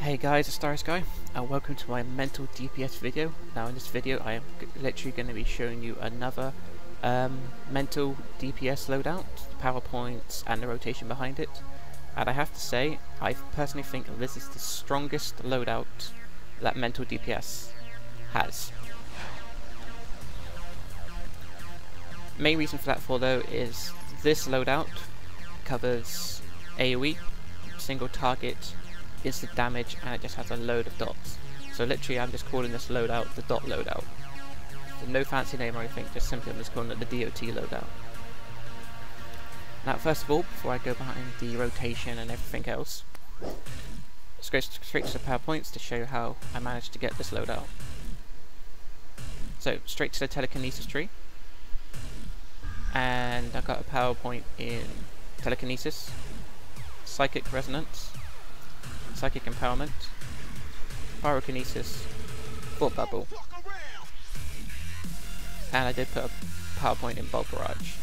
Hey guys, it's StarrySky and welcome to my mental DPS video. Now in this video I am literally going to be showing you another mental DPS loadout, PowerPoints and the rotation behind it. And I have to say, I personally think this is the strongest loadout that mental DPS has. Main reason for that though is this loadout covers AoE, single target, instant damage, and it just has a load of dots. So literally I'm just calling this loadout the DoT loadout. So no fancy name or anything, just simply I'm just calling it the DoT loadout. Now first of all, before I go behind the rotation and everything else, let's go straight to the PowerPoints to show you how I managed to get this loadout. So straight to the telekinesis tree, and I got a PowerPoint in telekinesis, psychic resonance, psychic empowerment, pyrokinesis, thought bubble, and I did put a PowerPoint in bulk barrage.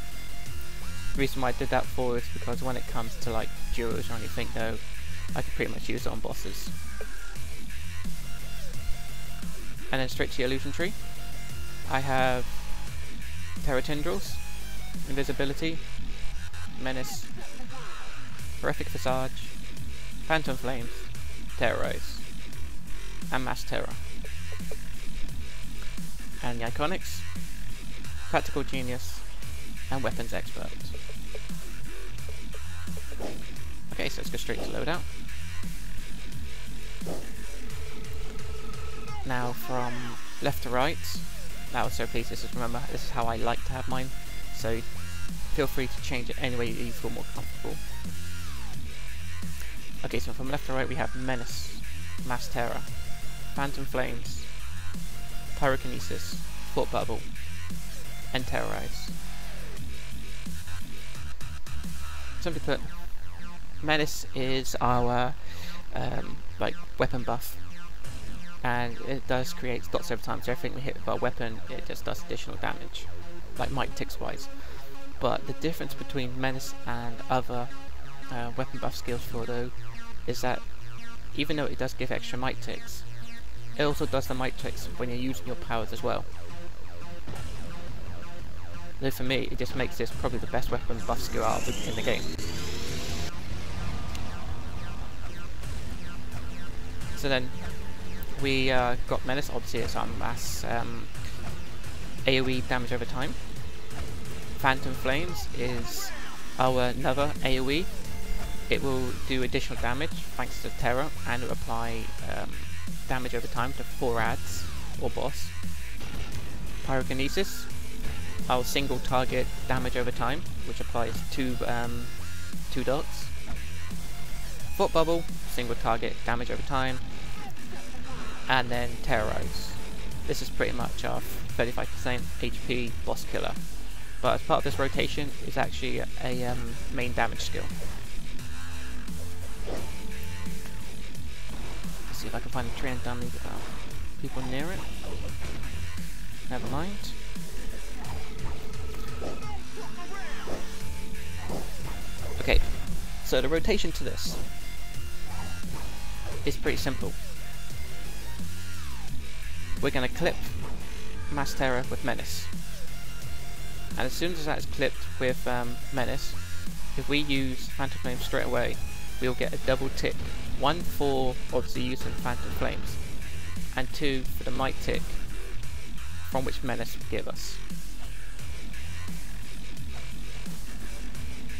The reason why I did that for is because when it comes to like duos or anything though, I can pretty much use it on bosses. And then straight to the illusion tree, I have terror tendrils, invisibility, menace, horrific visage, phantom flames, terrorize, and mass terror. And the iconics, practical genius, and weapons expert. Okay, so let's go straight to loadout. Now from left to right. Now, so please, this is how I like to have mine. So feel free to change it any way you feel more comfortable. Okay, so from left to right we have menace, mass terror, phantom flames, pyrokinesis, thought bubble, and terrorize. Simply put, menace is our like weapon buff, and it does create dots every time. So everything we hit with our weapon, it just does additional damage, like might ticks wise. But the difference between menace and other weapon buff skills for though is that even though it does give extra might ticks, it also does the might ticks when you're using your powers as well. Though for me, it just makes this probably the best weapon buff skill out in the game. So then we got menace. Obviously it's our mass AoE damage over time. Phantom flames is our another AoE. It will do additional damage thanks to terror, and it will apply damage over time to 4 ads or boss. Pyrokinesis, our single target damage over time, which applies two dots. Thought bubble, single target damage over time, and then terrorize. This is pretty much our 35% HP boss killer, but as part of this rotation is actually a main damage skill. Let's see if I can find a tree and dummy without people near it. Never mind. Okay, so the rotation to this is pretty simple. We're going to clip mass terror with menace, and as soon as that is clipped with menace, if we use phantom flame straight away, we'll get a double tick. 1 for obviously using phantom flames, and 2 for the might tick from which menace will give us.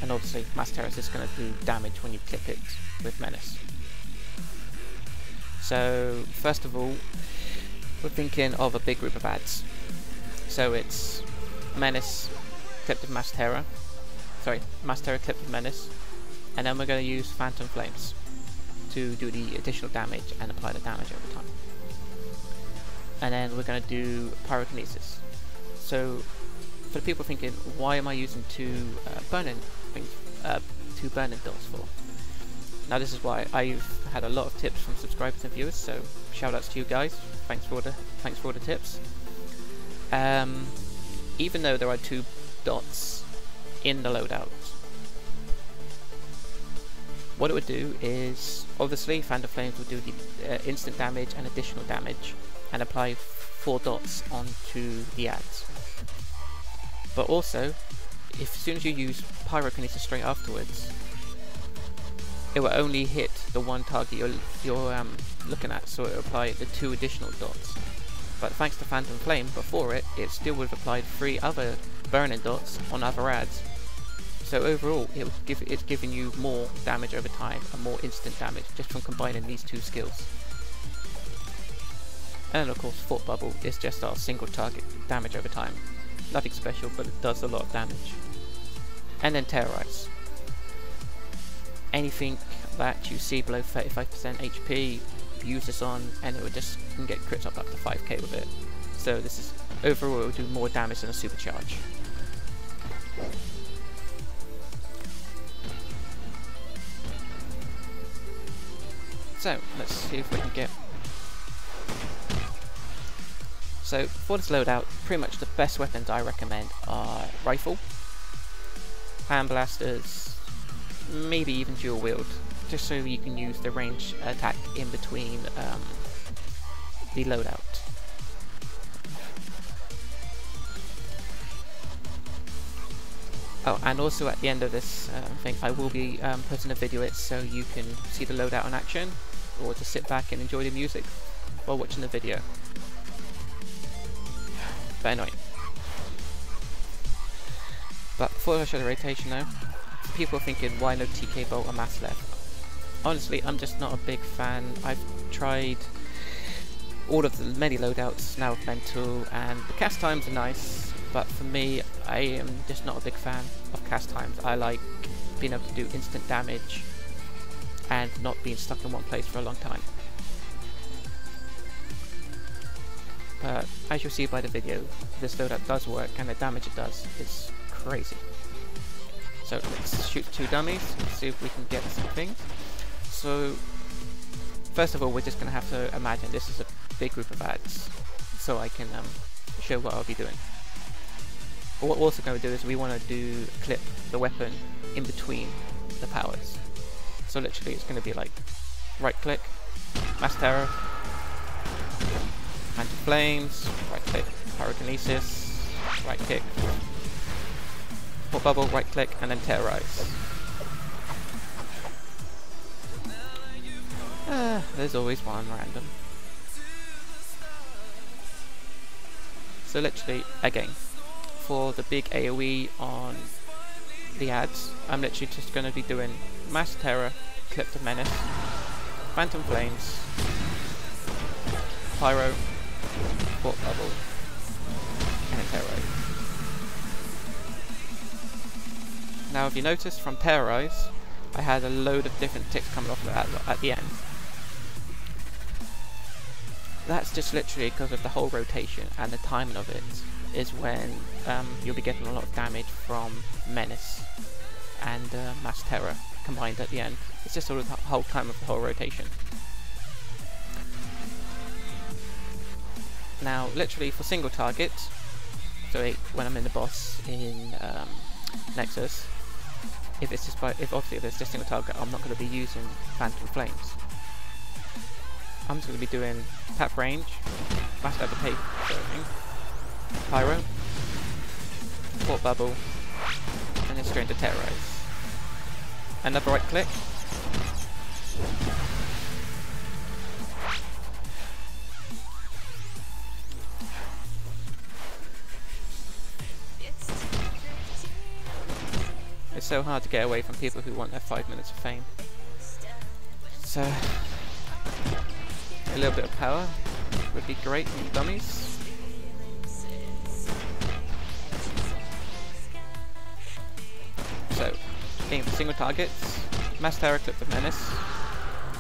And obviously mass terror is just going to do damage when you clip it with menace. So first of all, we're thinking of a big group of ads. So it's menace clipped with mass terror, mass terror clipped with menace, and then we're going to use phantom flames to do the additional damage and apply the damage over time. And then we're going to do pyrokinesis. So for the people thinking, why am I using two burning dots for? Now this is why. I've had a lot of tips from subscribers and viewers, so shout outs to you guys. Thanks for all the tips. Even though there are 2 dots in the loadout, what it would do is, obviously Phantom Flames will do the instant damage and additional damage and apply 4 dots onto the ads. But also, as soon as you use Pyrokinesis straight afterwards, it will only hit the one target you're looking at, so it will apply the 2 additional dots. But thanks to Phantom Flame, before it still would have applied 3 other burning dots on other ads. So overall, it's giving you more damage over time and more instant damage just from combining these 2 skills. And then of course, Thought Bubble is just our single target damage over time. Nothing special, but it does a lot of damage. And then Terrorize. Anything that you see below 35% HP, use this on, and it will just can get crits up to 5k with it. So this is overall, it will do more damage than a supercharge. So let's see if we can get. So for this loadout, pretty much the best weapons I recommend are rifle, hand blasters, maybe even dual wield, just so you can use the range attack in between the loadout. Oh, and also at the end of this thing, I will be putting a video it so you can see the loadout in action, or just sit back and enjoy the music while watching the video. But anyway. But before I show the rotation though, people are thinking, why no TK bolt or mass left? Honestly, I'm just not a big fan. I've tried all of the many loadouts now with mental, and the cast times are nice, but for me, I am just not a big fan of cast times. I like being able to do instant damage and not being stuck in one place for a long time. But as you'll see by the video, this loadout does work, and the damage it does is crazy. So let's shoot 2 dummies and see if we can get some things. So first of all, we're just going to have to imagine this is a big group of ads, so I can show what I'll be doing. But what we're also going to do is we want to clip the weapon in between the powers. So literally it's going to be like right click, mass terror, Phantom Flames, right click, Pyrokinesis, right click, Thought Bubble, right click, and then Terrorize. There's always one random. So literally, again, for the big AoE on the ads, I'm literally just going to be doing Mass Terror, Clip the Menace, Phantom Flames, Pyro, Thought Bubble, and then Terrorize. Now if you notice from Terrorize, I had a load of different ticks coming off of at the end. That's just literally because of the whole rotation and the timing of it is when you'll be getting a lot of damage from Menace and Mass Terror combined at the end. It's just sort of the whole time of the whole rotation. Now literally for single target, so when I'm in the boss in Nexus, if it's just obviously if it's just single target, I'm not going to be using Phantom Flames. I'm just going to be doing tap range, mass levitate, Pyro, Thought Bubble, and then straight into Terrorize. Another right click. It's so hard to get away from people who want their 5 minutes of fame. So a little bit of power would be great in dummies. So, aim for single targets, Mass Terror, Clip the Menace,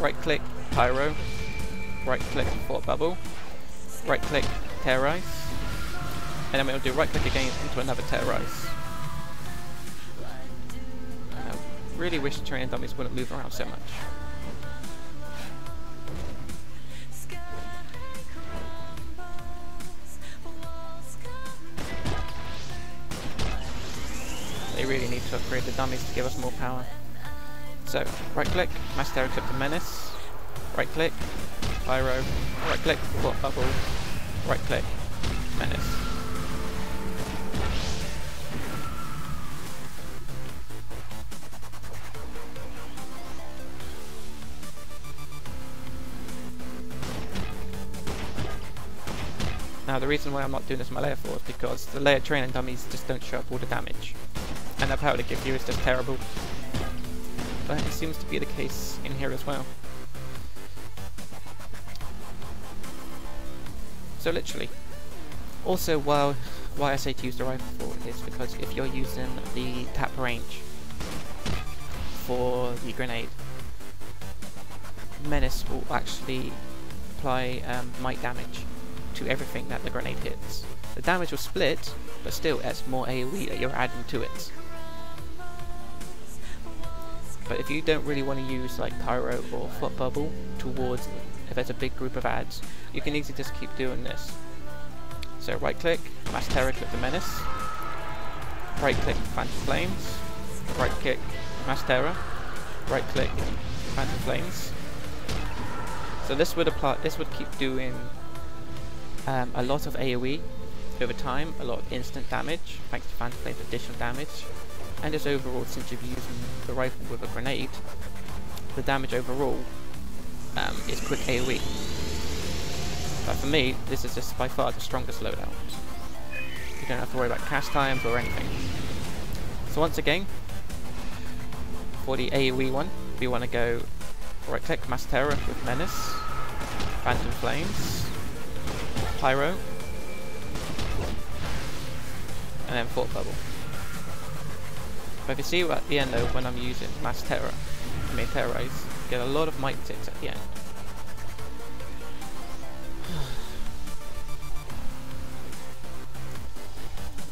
right click, Pyro, right click, Thought Bubble, right click, Terrorize, and then we'll do right click again into another Terrorize. I really wish the training dummies wouldn't move around so much. They really need to upgrade the dummies to give us more power. So, right click, mass terror clip to menace, right click, pyro, right click, thought bubble, right click, menace. Now the reason why I'm not doing this in my layer 4 is because the layer training dummies just don't show up all the damage. And the power they give you is just terrible. But it seems to be the case in here as well. So literally. Also why I say to use the rifle is because if you're using the tap range for the grenade, Menace will actually apply might damage to everything that the grenade hits. The damage will split, but still it's more AoE that you're adding to it. But if you don't really want to use like pyro or foot bubble towards, if there's a big group of ads, you can easily just keep doing this. So right click, mass terror clip the menace, right click phantom flames, right click mass terror, right click phantom flames. So this would apply. This would keep doing a lot of AoE over time, a lot of instant damage thanks to phantom flames additional damage, and just overall, since you're using the rifle with a grenade, the damage overall is quick AoE. But for me, this is just by far the strongest loadout. You don't have to worry about cast times or anything. So once again, for the AoE one, we want to go right click mass terror with menace, phantom flames, pyro, and then thought bubble. But if you see at the end though, when I'm using mass terror, I mean terrorize, you get a lot of might ticks at the end.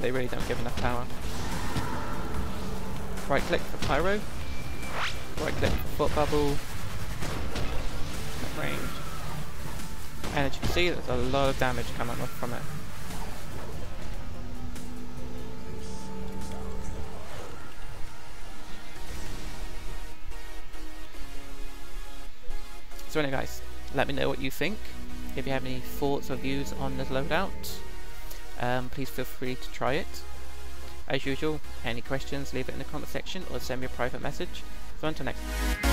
They really don't give enough power. Right click for pyro, right click for thought bubble, range. And as you can see, there's a lot of damage coming off from it. So anyway guys, let me know what you think. If you have any thoughts or views on this loadout, please feel free to try it. As usual, any questions, leave it in the comment section or send me a private message. So until next time.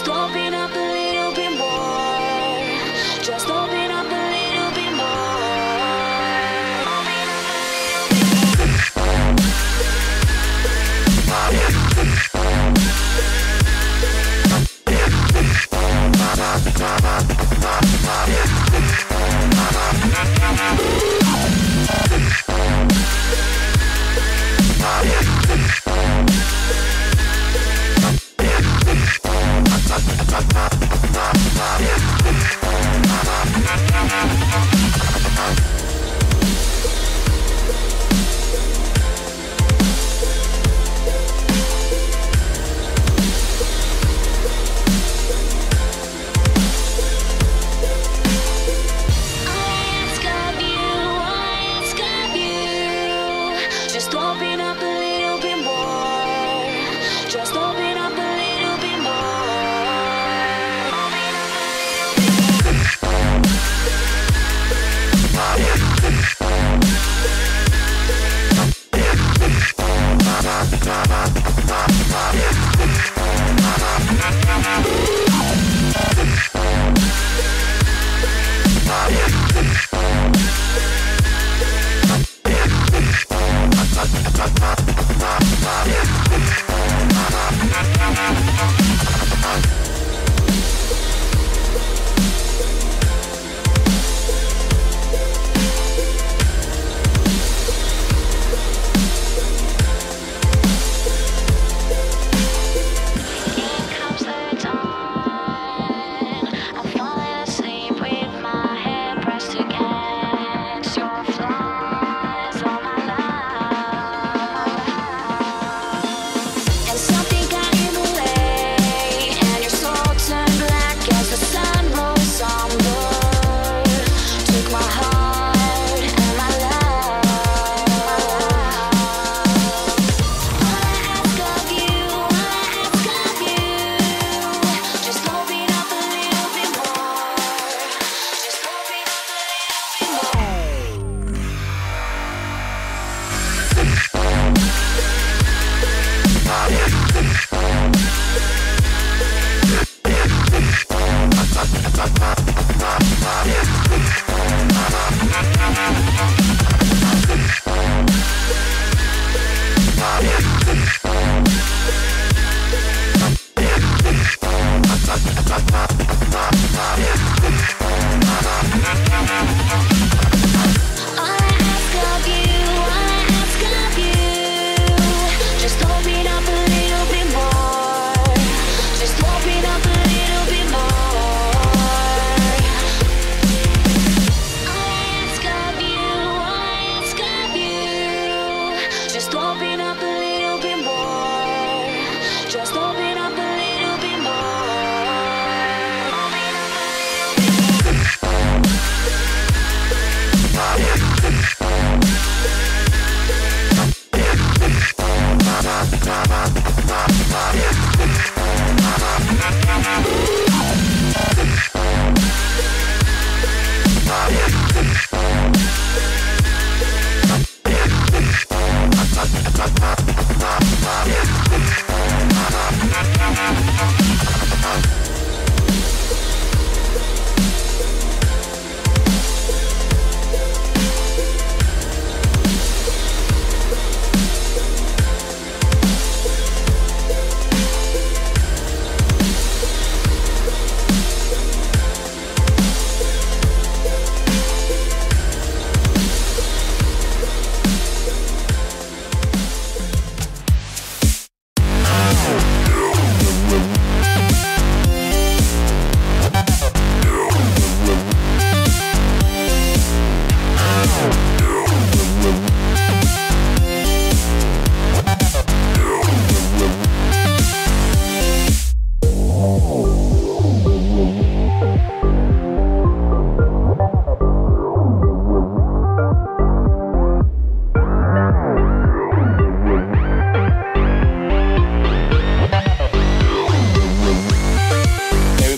Just open up a little bit more. Just open up a little bit more. Open up a little bit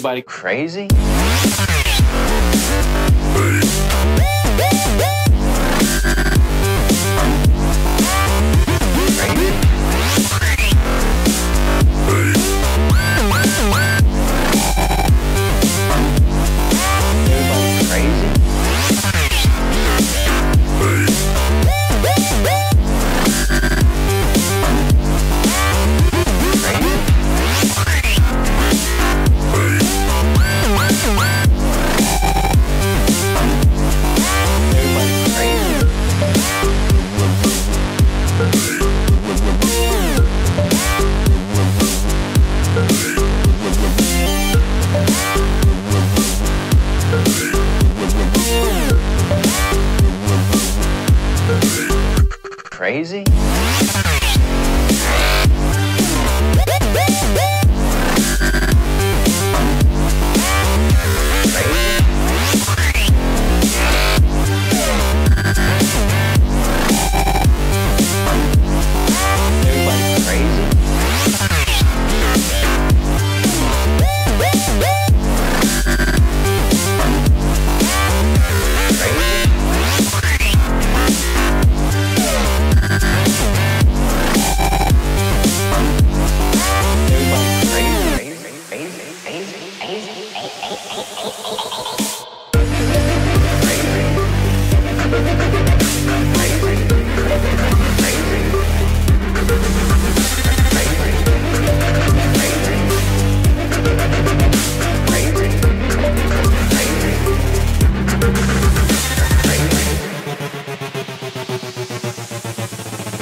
Everybody crazy? Crazy? crazy?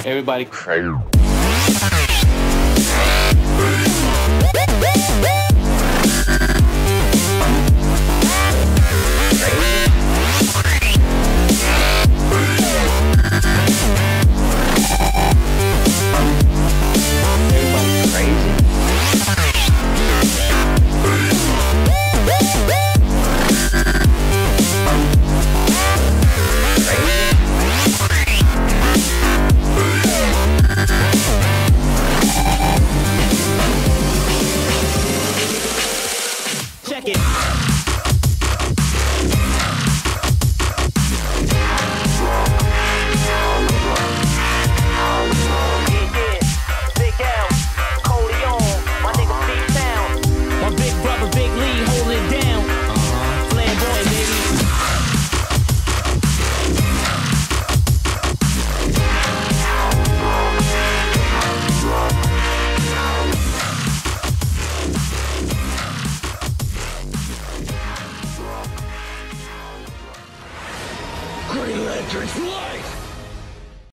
Everybody crazy. Green Lantern's life!